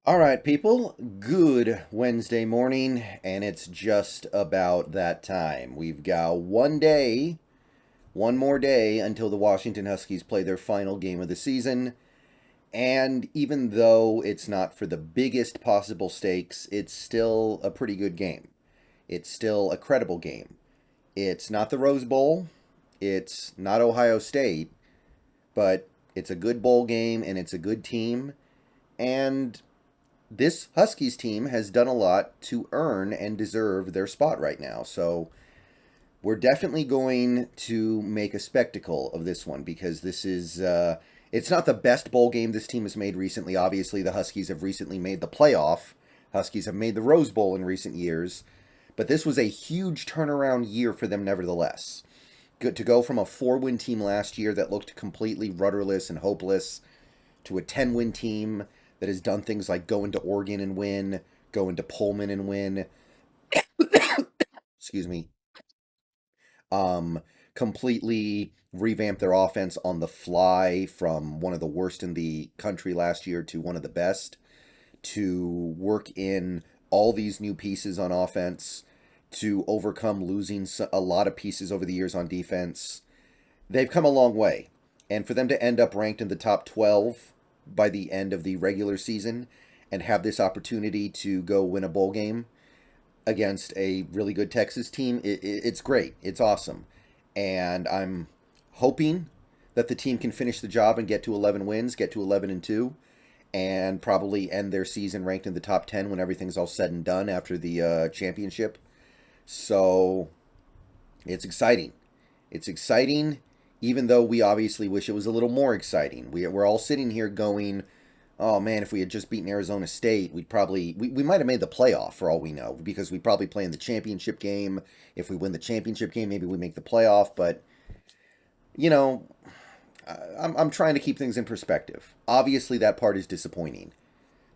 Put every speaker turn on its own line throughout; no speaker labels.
All right, people, good Wednesday morning, and it's just about that time. We've got one more day until the Washington Huskies play their final game of the season. And even though it's not for the biggest possible stakes, it's still a pretty good game. It's still a credible game. It's not the Rose Bowl, it's not Ohio State, but it's a good bowl game and it's a good team. And this Huskies team has done a lot to earn and deserve their spot right now. So we're definitely going to make a spectacle of this one because it's not the best bowl game this team has made recently. Obviously, the Huskies have recently made the playoff. Huskies have made the Rose Bowl in recent years. But this was a huge turnaround year for them, nevertheless. Good to go from a 4-win team last year that looked completely rudderless and hopeless to a 10-win team that has done things like go into Oregon and win, go into Pullman and win. Excuse me. Um, Completely revamp their offense on the fly from one of the worst in the country last year to one of the best. To work in all these new pieces on offense, to overcome losing a lot of pieces over the years on defense. They've come a long way. And for them to end up ranked in the top 12 by the end of the regular season and have this opportunity to go win a bowl game against a really good Texas team, it's great. It's awesome. And I'm hoping that the team can finish the job and get to 11 wins, get to 11 and 2, and probably end their season ranked in the top 10 when everything's all said and done after the championship. So it's exciting. It's exciting, even though we obviously wish it was a little more exciting. We're all sitting here going, oh man, if we had just beaten Arizona State, we might have made the playoff for all we know, because we probably play in the championship game. If we win the championship game, maybe we make the playoff. But you know, I'm trying to keep things in perspective. Obviously, that part is disappointing,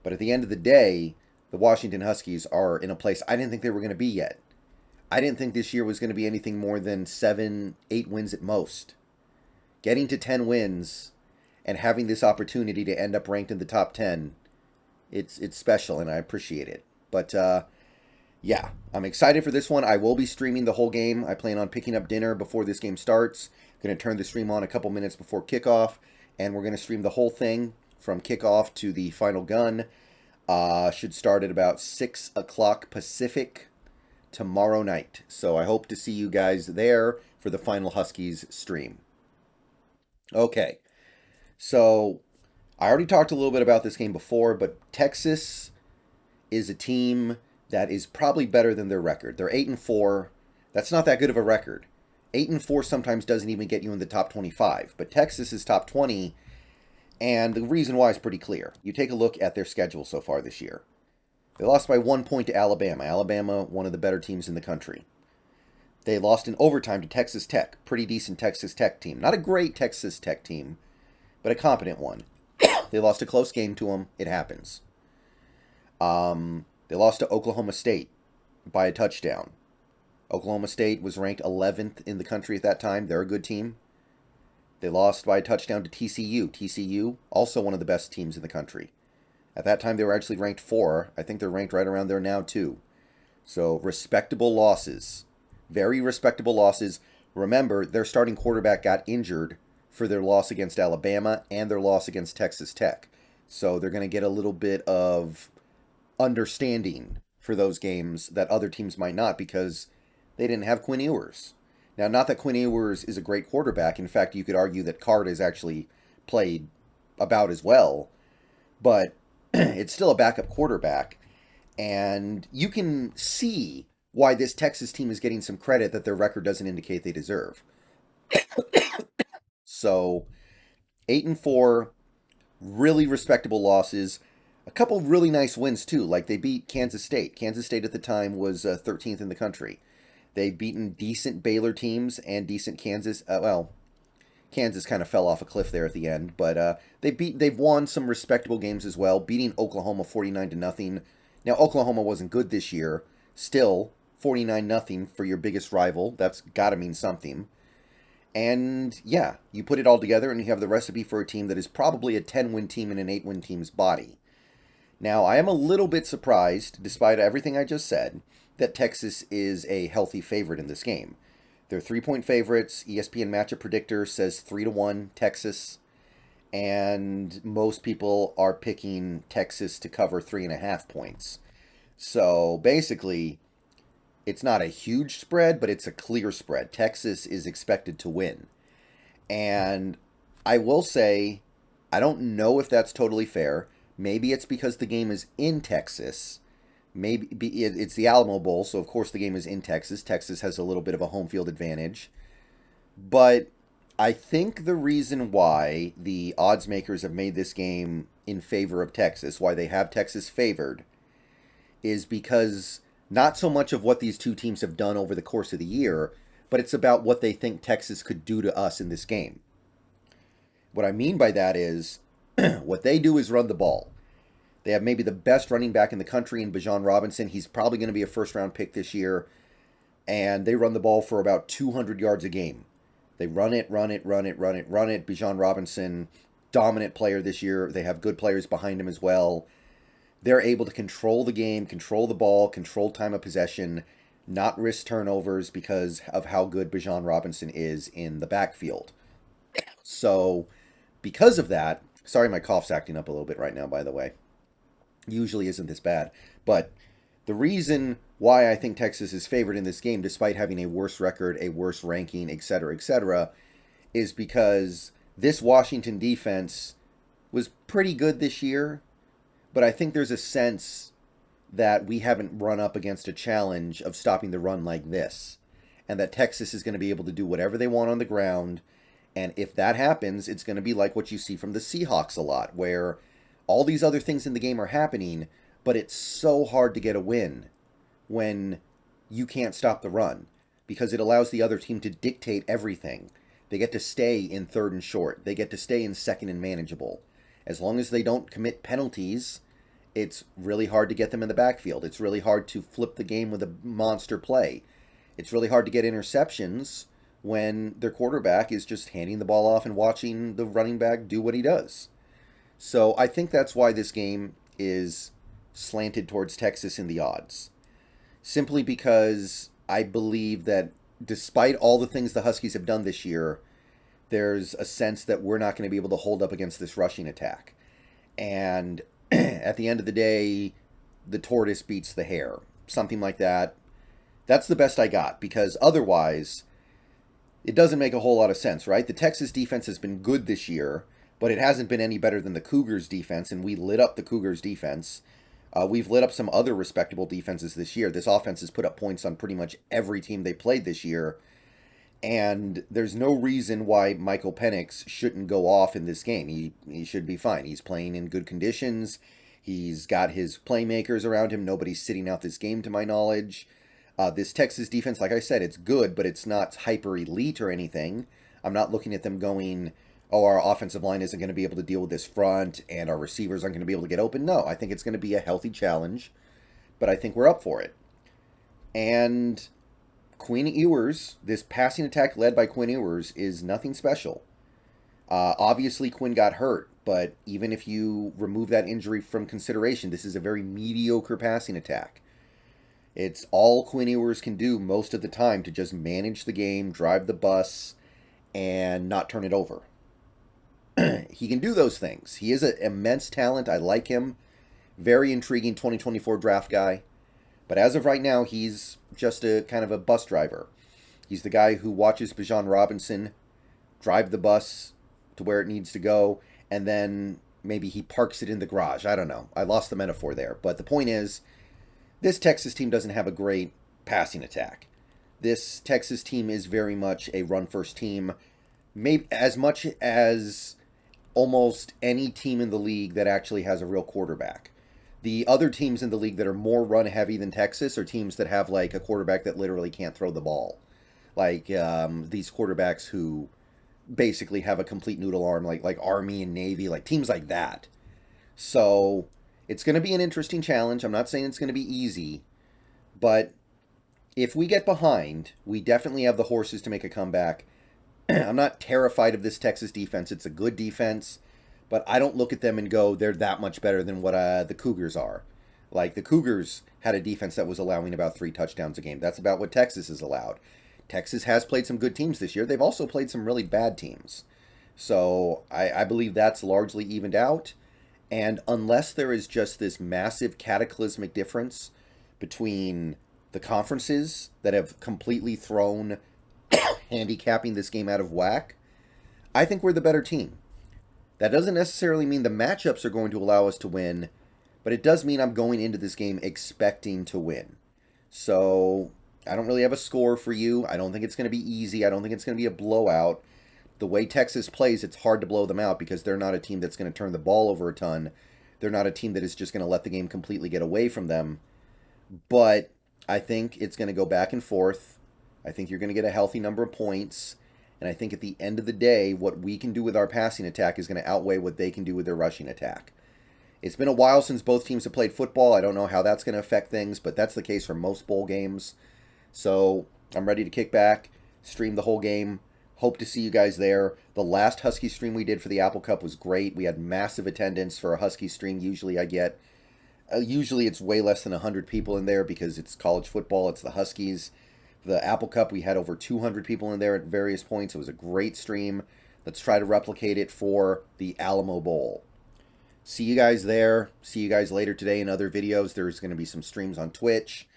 but at the end of the day, the Washington Huskies are in a place I didn't think they were going to be yet. I didn't think this year was going to be anything more than 7, 8 wins at most. Getting to 10 wins and having this opportunity to end up ranked in the top 10, it's special and I appreciate it. But yeah, I'm excited for this one. I will be streaming the whole game. I plan on picking up dinner before this game starts. Going to turn the stream on a couple minutes before kickoff, and we're going to stream the whole thing from kickoff to the final gun. Should start at about 6 o'clock Pacific tomorrow night. So I hope to see you guys there for the final Huskies stream. Okay, so I already talked a little bit about this game before, but Texas is a team that is probably better than their record. They're 8-4. That's not that good of a record. 8-4 sometimes doesn't even get you in the top 25, but Texas is top 20, and the reason why is pretty clear. You take a look at their schedule so far this year. They lost by 1 point to Alabama. Alabama, one of the better teams in the country. They lost in overtime to Texas Tech. Pretty decent Texas Tech team. Not a great Texas Tech team, but a competent one. They lost a close game to them. It happens. They lost to Oklahoma State by a touchdown. Oklahoma State was ranked 11th in the country at that time. They're a good team. They lost by a touchdown to TCU. TCU, also one of the best teams in the country. At that time, they were actually ranked 4. I think they're ranked right around there now, too. So, respectable losses. Very respectable losses. Remember, their starting quarterback got injured for their loss against Alabama and their loss against Texas Tech. So, they're going to get a little bit of understanding for those games that other teams might not because they didn't have Quinn Ewers. Now, not that Quinn Ewers is a great quarterback. In fact, you could argue that Card has actually played about as well. But it's still a backup quarterback. And you can see why this Texas team is getting some credit that their record doesn't indicate they deserve. So, 8-4, really respectable losses. A couple really nice wins, too. Like they beat Kansas State. Kansas State at the time was 13th in the country. They've beaten decent Baylor teams and decent Kansas. Kansas kind of fell off a cliff there at the end, but they've won some respectable games as well, beating Oklahoma 49-0. Now Oklahoma wasn't good this year, still 49-0 for your biggest rival. That's got to mean something. And yeah, you put it all together and you have the recipe for a team that is probably a 10-win team in an 8-win team's body. Now, I am a little bit surprised, despite everything I just said, that Texas is a healthy favorite in this game. They're 3-point favorites. ESPN Matchup Predictor says 3-1 Texas, and most people are picking Texas to cover 3.5 points. So basically, it's not a huge spread, but it's a clear spread. Texas is expected to win. And I will say, I don't know if that's totally fair. Maybe it's because the game is in Texas. Maybe it's the Alamo Bowl, so of course the game is in Texas. Texas has a little bit of a home field advantage. But I think the reason why the odds makers have made this game in favor of Texas, why they have Texas favored, is because not so much of what these two teams have done over the course of the year, but it's about what they think Texas could do to us in this game. What I mean by that is, what they do is run the ball. They have maybe the best running back in the country in Bijan Robinson. He's probably going to be a first-round pick this year. And they run the ball for about 200 yards a game. They run it. Bijan Robinson, dominant player this year. They have good players behind him as well. They're able to control the game, control the ball, control time of possession, not risk turnovers because of how good Bijan Robinson is in the backfield. So, because of that, sorry my cough's acting up a little bit right now, by the way. Usually isn't this bad. But the reason why I think Texas is favored in this game, despite having a worse record, a worse ranking, etc., is because this Washington defense was pretty good this year, but I think there's a sense that we haven't run up against a challenge of stopping the run like this, and that Texas is going to be able to do whatever they want on the ground, and if that happens, it's going to be like what you see from the Seahawks a lot, where all these other things in the game are happening, but it's so hard to get a win when you can't stop the run because it allows the other team to dictate everything. They get to stay in 3rd and short. They get to stay in 2nd and manageable. As long as they don't commit penalties, it's really hard to get them in the backfield. It's really hard to flip the game with a monster play. It's really hard to get interceptions when their quarterback is just handing the ball off and watching the running back do what he does. So I think that's why this game is slanted towards Texas in the odds. Simply because I believe that despite all the things the Huskies have done this year, there's a sense that we're not going to be able to hold up against this rushing attack. And at the end of the day, the tortoise beats the hare. Something like that. That's the best I got, because otherwise, it doesn't make a whole lot of sense, right? The Texas defense has been good this year, but it hasn't been any better than the Cougars' defense, and we lit up the Cougars' defense. We've lit up some other respectable defenses this year. This offense has put up points on pretty much every team they played this year, and there's no reason why Michael Penix shouldn't go off in this game. He should be fine. He's playing in good conditions. He's got his playmakers around him. Nobody's sitting out this game, to my knowledge. This Texas defense, like I said, it's good, but it's not hyper elite or anything. I'm not looking at them going, oh, our offensive line isn't going to be able to deal with this front and our receivers aren't going to be able to get open. No, I think it's going to be a healthy challenge, but I think we're up for it. And Quinn Ewers, this passing attack led by Quinn Ewers, is nothing special. Obviously, Quinn got hurt, but even if you remove that injury from consideration, this is a very mediocre passing attack. It's all Quinn Ewers can do most of the time to just manage the game, drive the bus, and not turn it over. He can do those things. He is an immense talent. I like him. Very intriguing 2024 draft guy. But as of right now, he's just a kind of a bus driver. He's the guy who watches Bijan Robinson drive the bus to where it needs to go, and then maybe he parks it in the garage. I don't know. I lost the metaphor there. But the point is, this Texas team doesn't have a great passing attack. This Texas team is very much a run-first team, maybe as much as almost any team in the league that actually has a real quarterback. The other teams in the league that are more run-heavy than Texas are teams that have like a quarterback that literally can't throw the ball. Like these quarterbacks who basically have a complete noodle arm, like Army and Navy, like teams like that. So it's going to be an interesting challenge. I'm not saying it's going to be easy, but if we get behind, we definitely have the horses to make a comeback. I'm not terrified of this Texas defense. It's a good defense, but I don't look at them and go, they're that much better than what the Cougars are. Like, the Cougars had a defense that was allowing about 3 touchdowns a game. That's about what Texas has allowed. Texas has played some good teams this year. They've also played some really bad teams. So I believe that's largely evened out. And unless there is just this massive cataclysmic difference between the conferences that have completely thrown handicapping this game out of whack, I think we're the better team. That doesn't necessarily mean the matchups are going to allow us to win, but it does mean I'm going into this game expecting to win. So I don't really have a score for you. I don't think it's going to be easy. I don't think it's going to be a blowout. The way Texas plays, it's hard to blow them out because they're not a team that's going to turn the ball over a ton. They're not a team that is just going to let the game completely get away from them. But I think it's going to go back and forth. I think you're going to get a healthy number of points. And I think at the end of the day, what we can do with our passing attack is going to outweigh what they can do with their rushing attack. It's been a while since both teams have played football. I don't know how that's going to affect things, but that's the case for most bowl games. So I'm ready to kick back, stream the whole game. Hope to see you guys there. The last Husky stream we did for the Apple Cup was great. We had massive attendance for a Husky stream. Usually it's way less than 100 people in there because it's college football. It's the Huskies. For the Apple Cup, we had over 200 people in there at various points. It was a great stream. Let's try to replicate it for the Alamo Bowl. See you guys there. See you guys later today in other videos. There's going to be some streams on Twitch.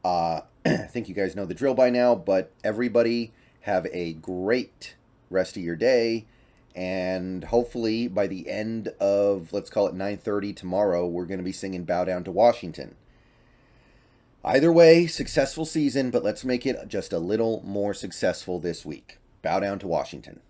I think you guys know the drill by now, but everybody have a great rest of your day, and hopefully by the end of, let's call it 9:30 tomorrow, we're going to be singing Bow Down to Washington. Either way, successful season, but let's make it just a little more successful this week. Bow down to Washington.